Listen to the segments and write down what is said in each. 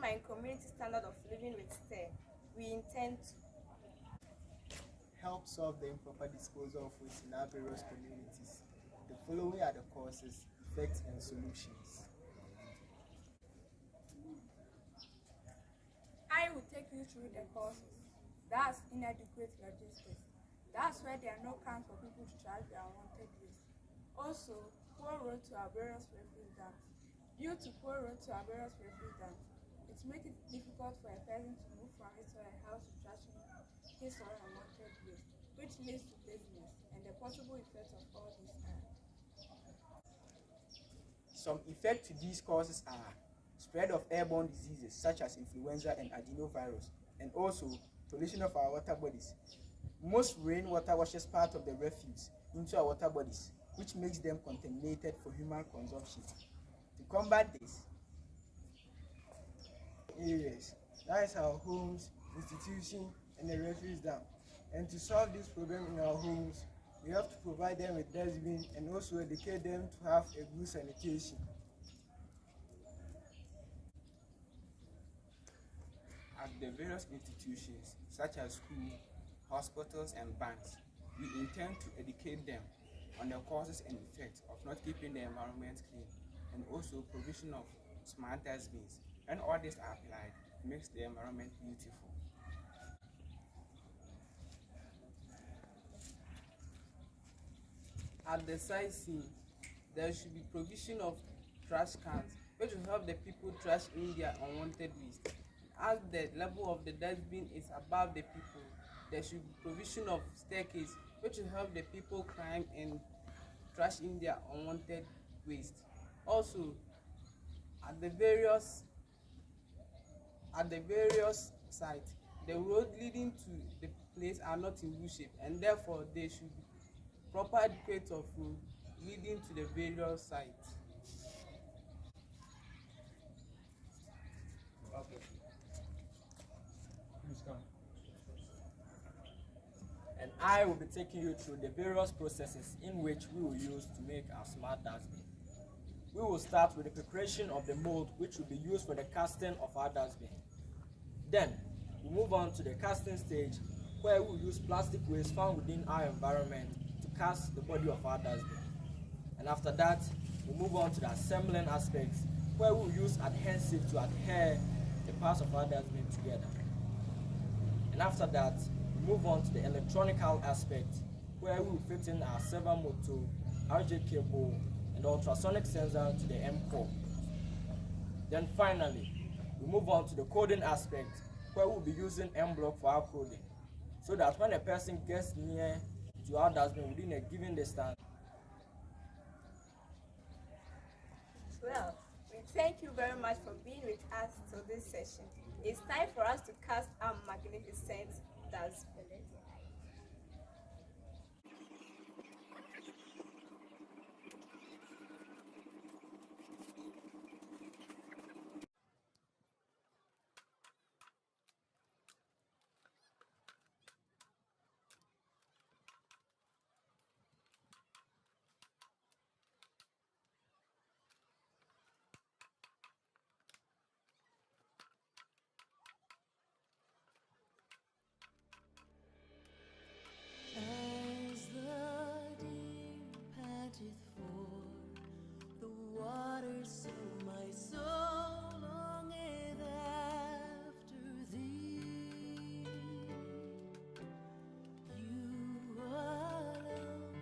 and community standard of living with STEM, we intend to help solve the improper disposal of waste in our various communities. The following are the causes, effects, and solutions. I will take you through the causes. That's inadequate logistics. That's where there are no cans for people to trash their unwanted waste. Also, poor road to our various refuse dumps. Due to poor road to our various refuse dumps, it makes it difficult for a person to move from his or her house to trashing his or her unwanted waste, which leads to laziness, and the possible effects of all these are. Some effects to these causes are spread of airborne diseases such as influenza and adenovirus, and also pollution of our water bodies. Most rainwater washes part of the refuse into our water bodies, which makes them contaminated for human consumption. To combat this, areas, that is our homes, institutions, and the refuse dump. And to solve this problem in our homes, we have to provide them with dustbin and also educate them to have a good sanitation. At the various institutions, such as schools, hospitals, and banks, we intend to educate them on the causes and effects of not keeping the environment clean, and also provision of smart dustbins. When all these are applied, it makes the environment beautiful. At the site scene, there should be provision of trash cans, which will help the people trash in their unwanted waste. As the level of the dustbin is above the people, there should be provision of staircase, which will help the people climb and trash in their unwanted waste. Also, at the various sites, the road leading to the place are not in good shape, and therefore there should be proper adequate of road leading to the various sites. Okay. Please come. And I will be taking you through the various processes in which we will use to make our smart dustbin. We will start with the preparation of the mold, which will be used for the casting of our dustbin. Then, we move on to the casting stage, where we will use plastic waste found within our environment to cast the body of our dustbin. And after that, we move on to the assembling aspects, where we will use adhesive to adhere the parts of our dustbin together. And after that, we move on to the electronical aspect, where we will fit in our servo motor, RJ cable, and the ultrasonic sensor to the M4. Then finally, we move on to the coding aspect, where we'll be using M block for our coding, so that when a person gets near to our dustbin within a given distance. Well, we thank you very much for being with us till this session. It's time for us to cast our magnificent dustbin. As the deer panteth for the waters, so my soul longeth after thee. You alone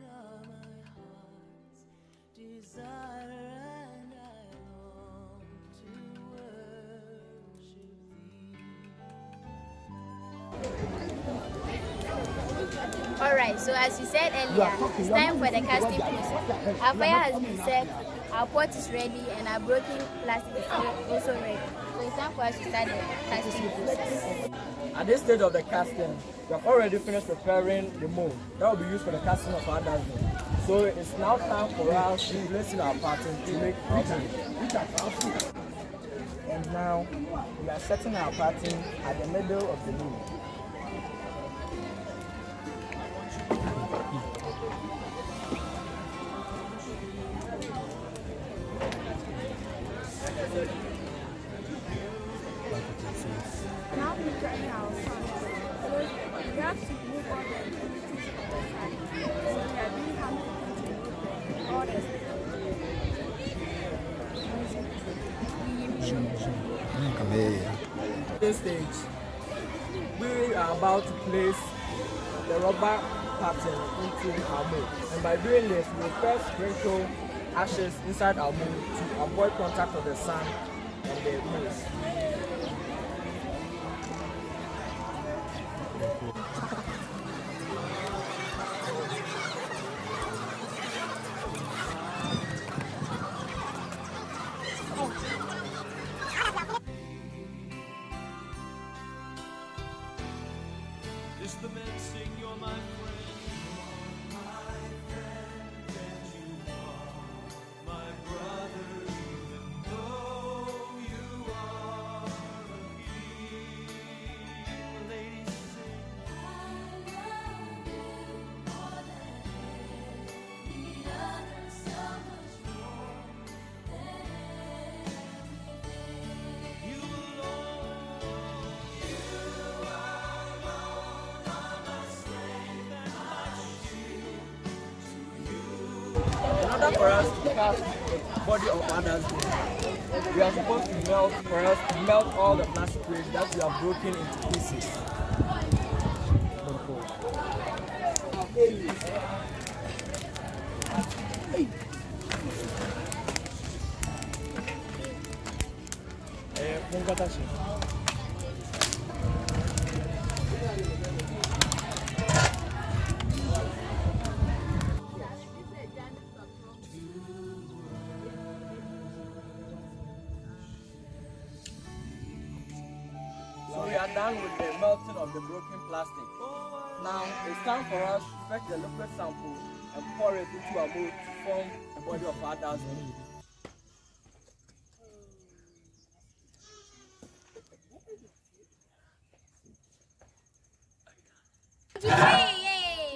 are my heart's desire, and I long to worship thee. Alright, so as you said earlier, it's time for the casting process. Our fire has been set, our pot is ready, and our broken plastic is also ready. So it's time for us to start the casting process. At this stage of the casting, we have already finished preparing the mold that will be used for the casting of our dustbin. So it's now time for us to place in our pattern to make our mold. And now we are setting our pattern at the middle of the mold. training our sons. So we have to move all the activities from the side. So we are doing handpicking to move all the This stage, we are about to place the rubber pattern into our mold. And by doing this, we will first sprinkle ashes inside our mold to avoid contact of the sun and the maize. It's the men sing, you're my friend. You're my friend, and you are my brother, even though you are a he. Ladies sing. I love you more than any other, so much more than anything. You alone, you alone. In order for us to cast the body of others, we are supposed to melt all the plastic waste that we have broken into pieces. So we are done with the melting of the broken plastic. Now it's time for us to fetch the liquid sample and pour it into a mold to form the body of our dustbin.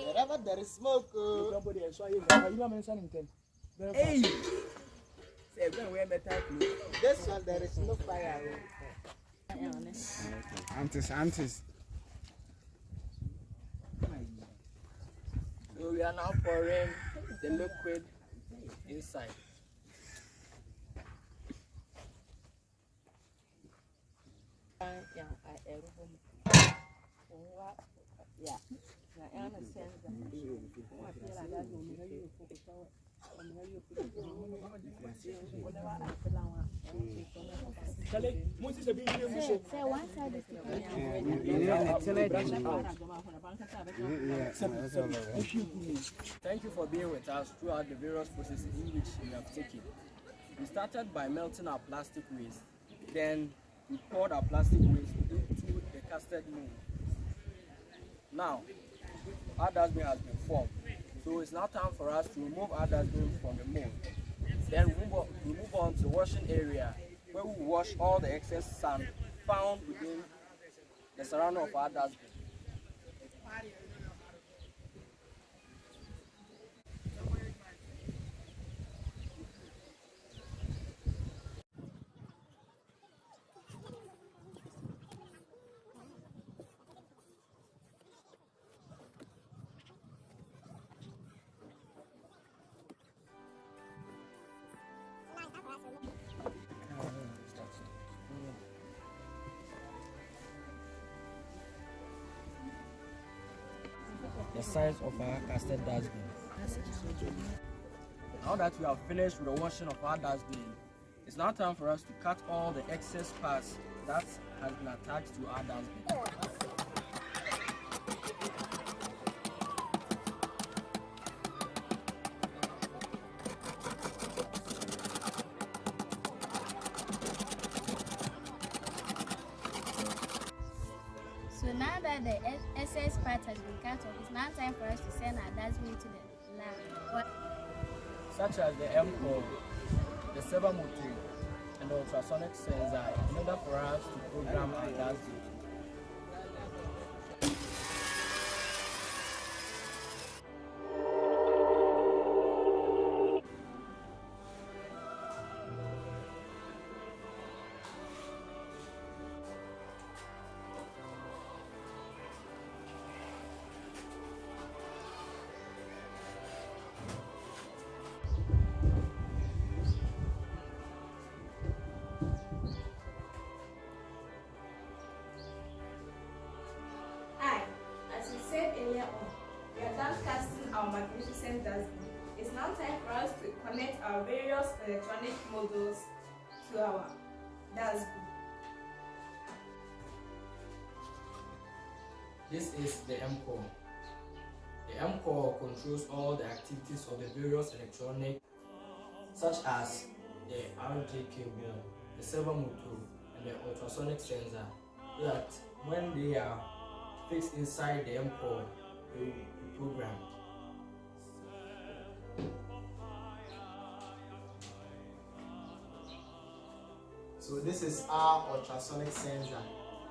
Wherever there is smoke, Hey! Say, when we better clothes. this one there is no fire. Aunties. So we are now pouring the liquid inside. Say one side is Thank you for being with us throughout the various processes in which we have taken. We started by melting our plastic waste, then we poured our plastic waste into the casted mold. Now, our dustbin has been formed, so it's now time for us to remove our dustbin from the mold. Then we move on to the washing area, where we wash all the excess sand found within the surrounding of our dustbin. The size of our casted dustbin. Now that we have finished with the washing of our dustbin, it's now time for us to cut all the excess parts that has been attached to our dustbin. So now that the excess part has been cut off, it's now time for us to send our dustbin to the lab. Such as the MCOR, the servomotor, and the ultrasonic sensor in order for us to program our dustbin. now time for us to connect our various electronic models to our dustbin. This is the M-core. The M-core controls all the activities of the various electronic, such as the RJ cable, the servo motor, and the ultrasonic sensor, so that when they are fixed inside the M-core, they will be programmed. So this is our ultrasonic sensor.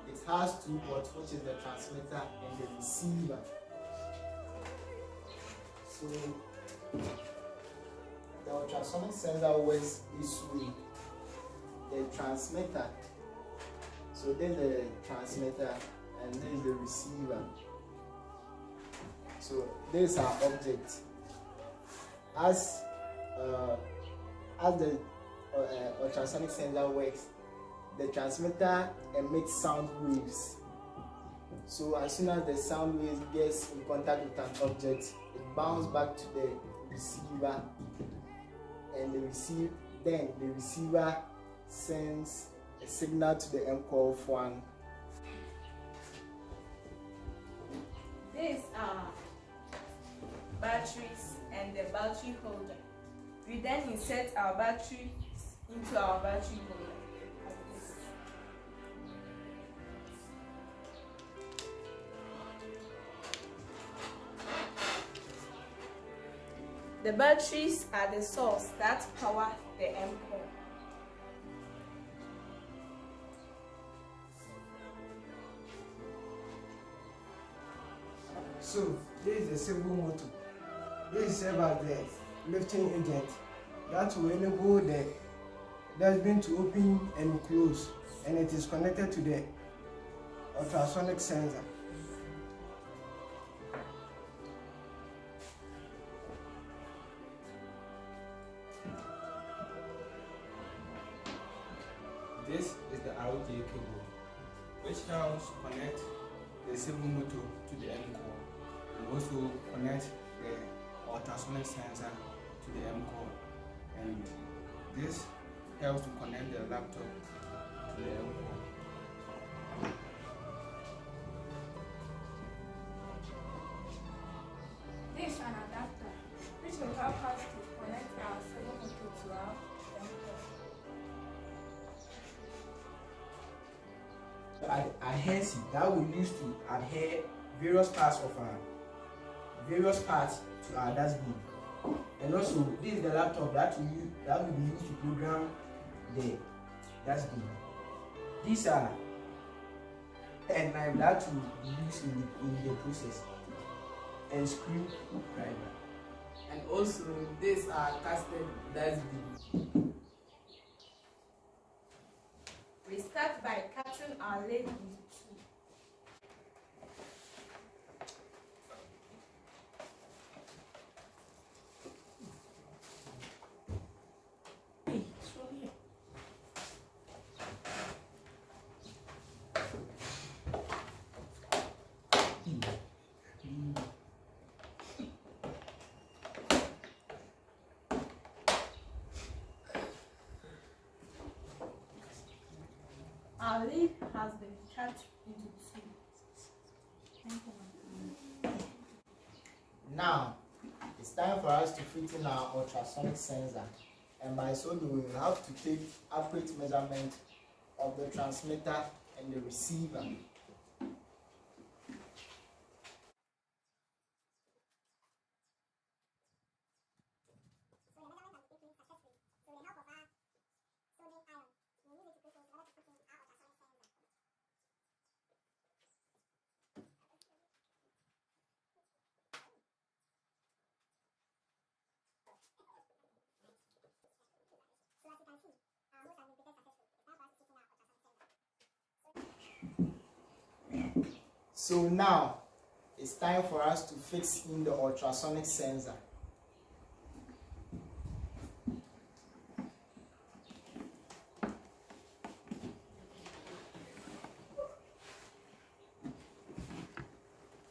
It has two ports, which is the transmitter and the receiver. So the ultrasonic sensor works this way. The transmitter. So this is the transmitter and this is the receiver. So this is our object. As the ultrasonic sensor works, the transmitter emits sound waves. So as soon as the sound waves gets in contact with an object, it bounces back to the receiver, and the receiver sends a signal to the M-core of one. These are batteries and the battery holder. We then insert our batteries into our battery holder like this. The batteries are the source that power the M-core. So, this is the servo motor. This serves as the lifting agent that will enable the dustbin to open and close, and it is connected to the ultrasonic sensor. This is the RJ cable, which helps connect the servo motor to the M-core and also connect the ultrasonic sensor to the M-core, and this helps to connect the laptop to the M-core. This is an adapter which will help us to connect our servo motor to our M-core. Adhesive that we use to adhere various parts to our dustbin, and also this is the laptop that will be used to program the dustbin. These are a knife that will be used in the process, and screwdriver. And also, these are casted dustbin. We start by cutting our leg into two. Our leaf has been cut into two. Now, it's time for us to fit in our ultrasonic sensor, and by so doing, we have to take accurate measurement of the transmitter and the receiver. So now, it's time for us to fix in the ultrasonic sensor.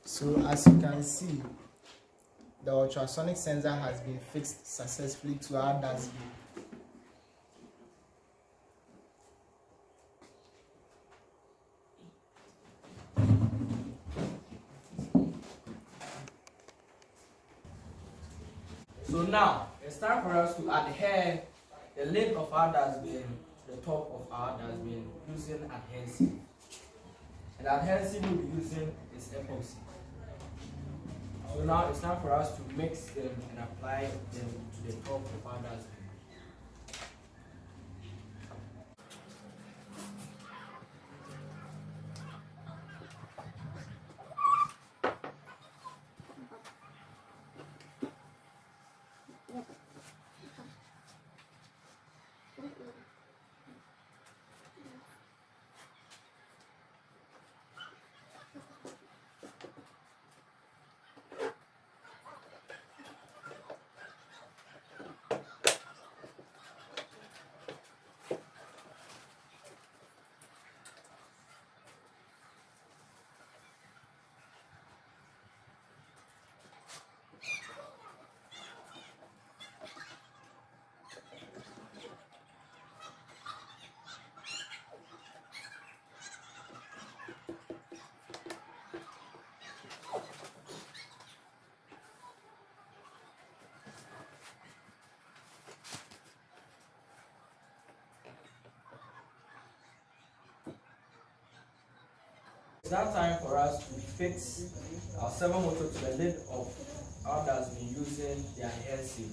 So as you can see, the ultrasonic sensor has been fixed successfully to our dustbin. So now, it's time for us to adhere the lid of our dustbin to the top of our dustbin using adhesive. And the adhesive we'll be using is epoxy. So now it's time for us to mix them and apply them to the top of our dustbin. It's now time for us to fix our servo motor to the lid of our dustbin using the adhesive.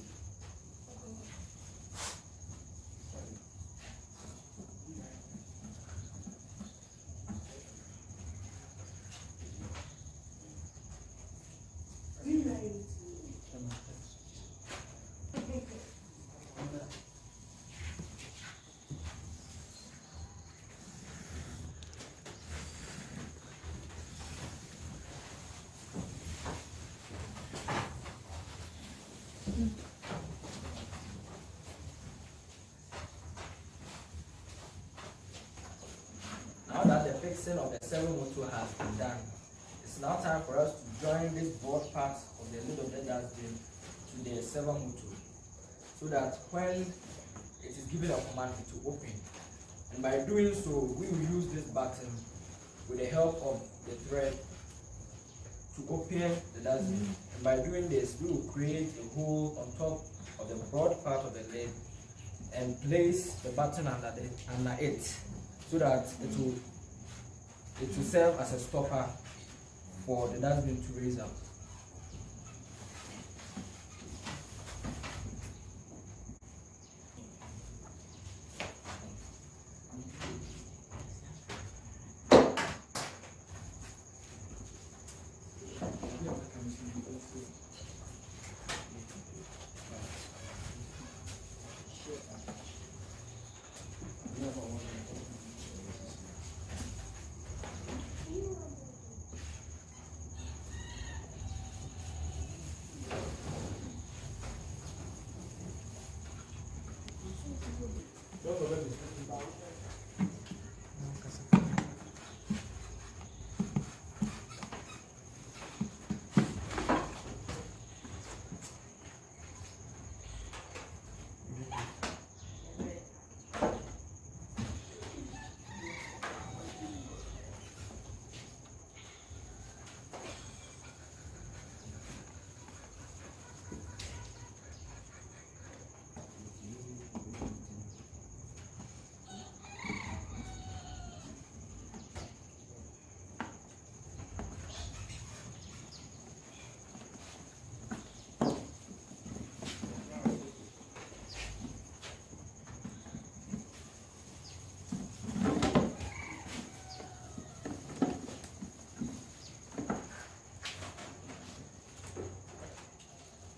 Now that the fixing of the servo motor has been done, it's now time for us to join this broad part of the lid of the dustbin to the servo motor, so that when it is given a command, it will open. And by doing so, we will use this button with the help of the thread to open the dustbin. And by doing this, we will create a hole on top of the broad part of the lid and place the button under it, so that it will serve as a stopper for the dustbin to raise up.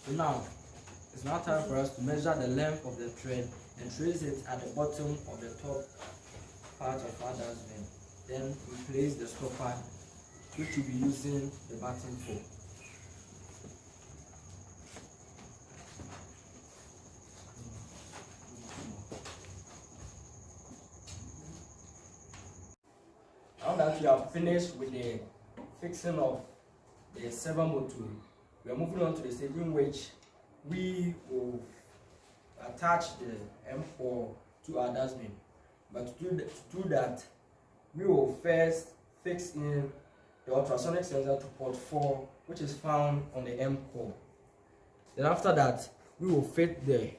So now, it's now time for us to measure the length of the thread and trace it at the bottom of the top part of our dustbin. Then we place the stopper, which we'll be using the button for. Now that we have finished with the fixing of the servo motor, we are moving on to the stage in which we will attach the M4 to our dustbin. But to do that, we will first fix in the ultrasonic sensor to port 4, which is found on the M core. Then after that, we will fit the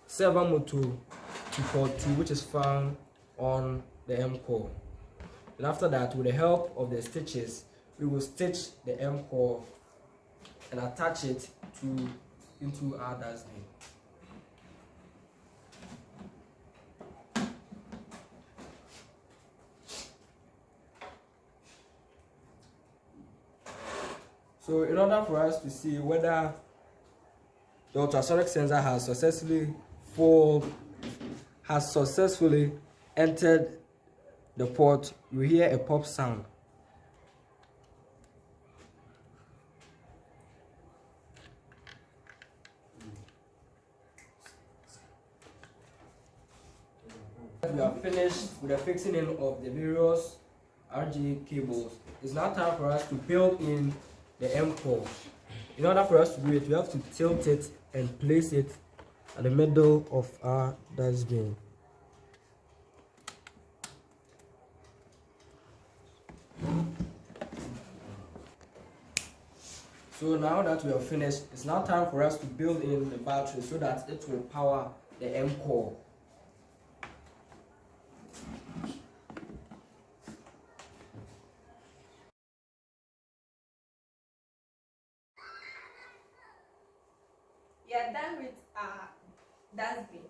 servo motor to port 2, which is found on the M core. Then after that, with the help of the stitches, we will stitch the M core and attach it into our dustbin. So in order for us to see whether the ultrasonic sensor has successfully entered the port, you hear a pop sound. We are finished with the fixing in of the various RJ cables. It's now time for us to build in the M core. In order for us to do it, we have to tilt it and place it at the middle of our dustbin. So now that we have finished, it's now time for us to build in the battery so that it will power the M core. We are done with our dustbin,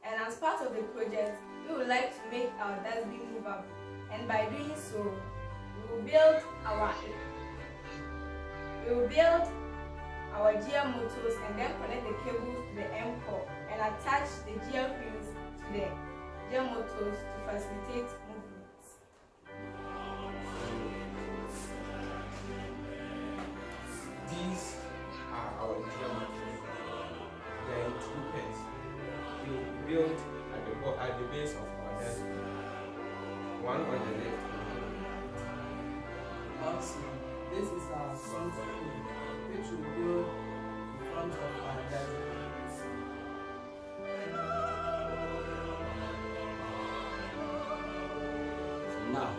and as part of the project, we would like to make our dustbin movable, and by doing so, we will build our gear motors and then connect the cables to the M core and attach the gear wheels to the gear motors to facilitate movements. These are our gear motors. They are in 2 pairs. They will be built at the base of our dustbin. One on the left and one on the right. Also, this is our front wheel, which will build in front of our dustbin. So now,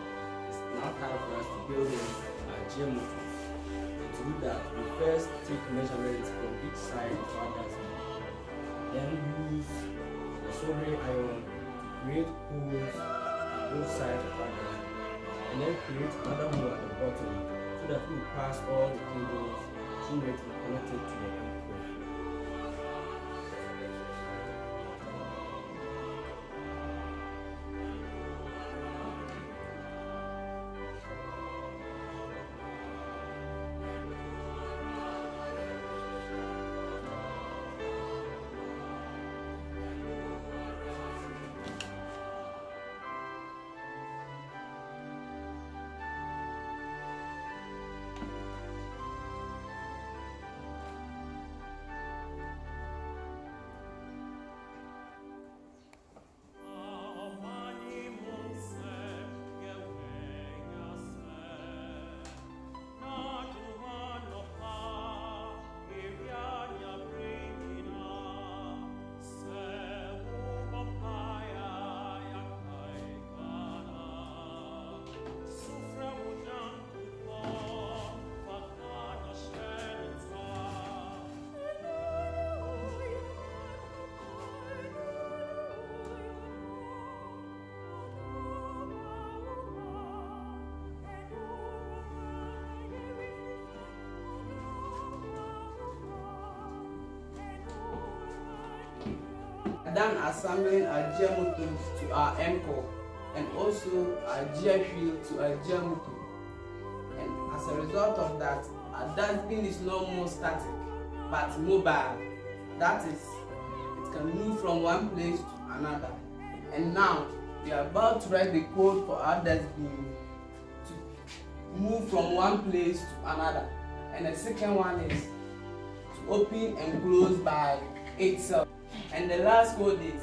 it's now time for us to build in our gear motors. And to do that, we first take measurements from each side of our dustbin. Then use the soldering iron to create holes on both sides of our dustbin. And then create another hole at the bottom so that we will pass all the cables through it and connect it to the M core. Done assembling our gear motors to our M core and also our gear wheel to our gear motor. And as a result of that, our dustbin is no more static but mobile. That is, it can move from one place to another. And now we are about to write the code for our dustbin to move from one place to another. And the second one is to open and close by itself. And the last code is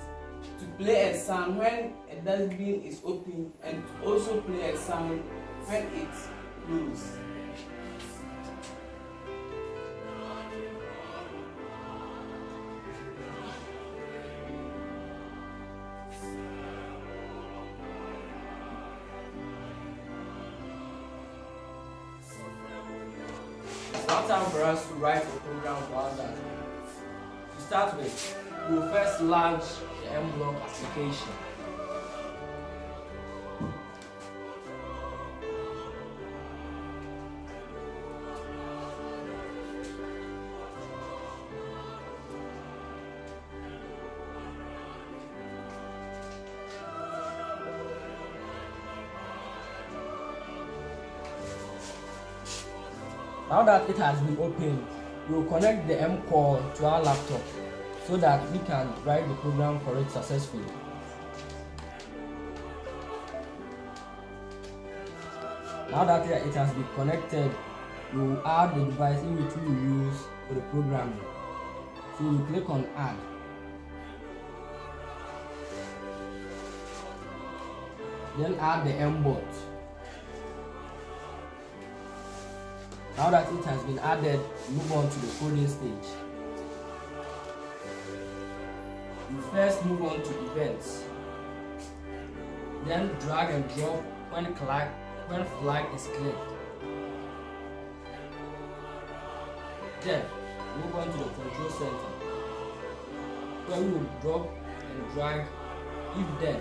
to play a sound when a dustbin is open and to also play a sound when it's closed. now time for us to write a program for our dustbin. To start with, we will first launch the M-Block application. Now that it has been opened, we will connect the M core to our laptop so that we can write the program for it successfully. Now that it has been connected, we will add the device in which we will use for the programming. So we will click on Add. Then add the M board. Now that it has been added, move on to the coding stage. You first move on to events. Then drag and drop when flag is clicked. Then move on to the control center, where we will drop and drag if then,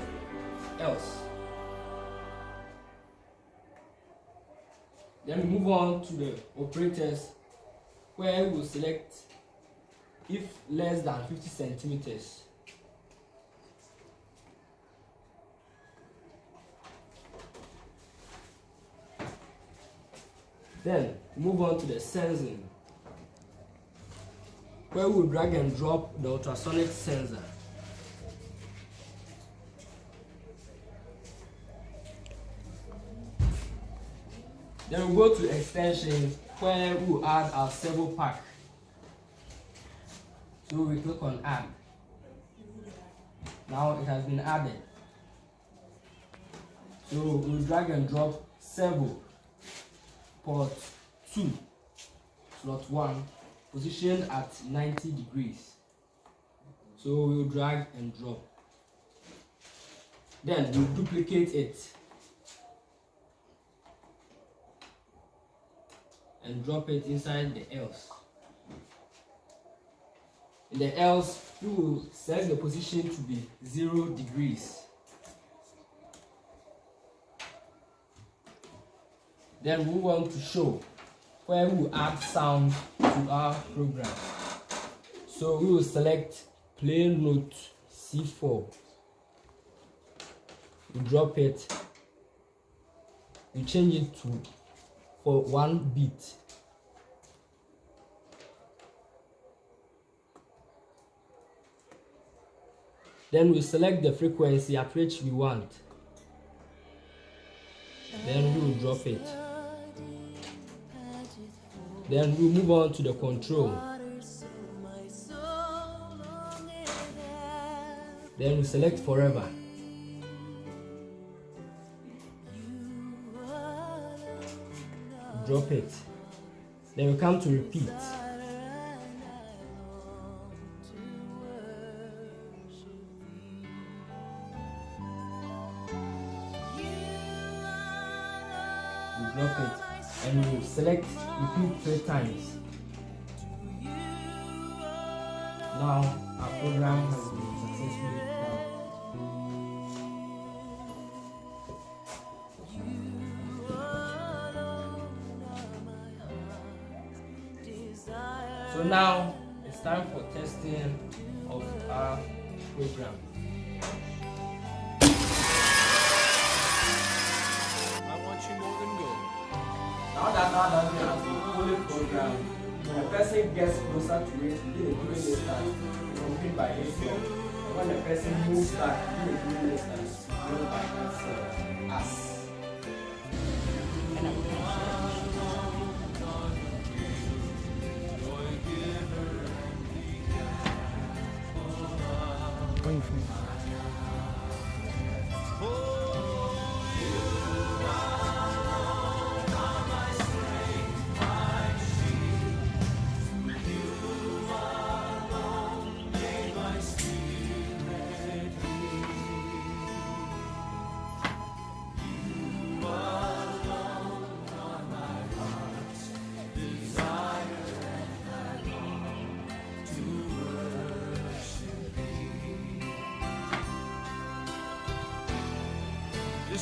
else. Then move on to the operators, where we will select if less than 50 centimeters. Then move on to the sensing, where we will drag and drop the ultrasonic sensor. Then we go to extensions, where we will add our servo pack. So we click on Add. Now it has been added. So we'll drag and drop servo port 2, slot 1, positioned at 90 degrees. So we'll drag and drop. Then we'll duplicate it and drop it inside the else. In the else, we will set the position to be 0 degrees. Then move on to show, where we will add sound to our program. So we will select play note C4. We drop it. We change it to for 1 beat. Then we select the frequency at which we want. Then we will drop it. Then we move on to the control. Then we select forever. Drop it. Then we come to repeat. We drop it and we select repeat 3 times. Now our program has been successfully done. So now it's time for testing of our program. I want you more than gold. Now that our dustbin has been fully programmed, when the person gets closer to it within a given distance, it's complete by itself. And when the person moves back within a given distance, it's moved by itself. As.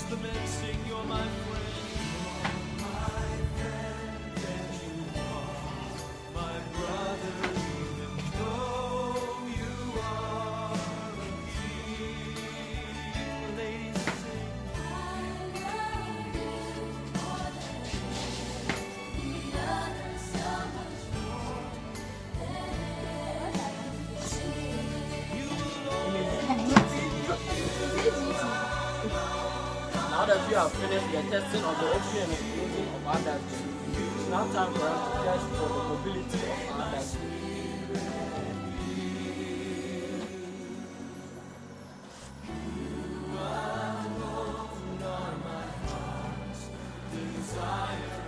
Just the men sing, you're my friend. You're my friend, and you are my brother, even though you are a king. Ladies sing. Now that we have finished the testing of the opening and closing of our dustbin, it's now time for us to test for the mobility of our dustbin. Desire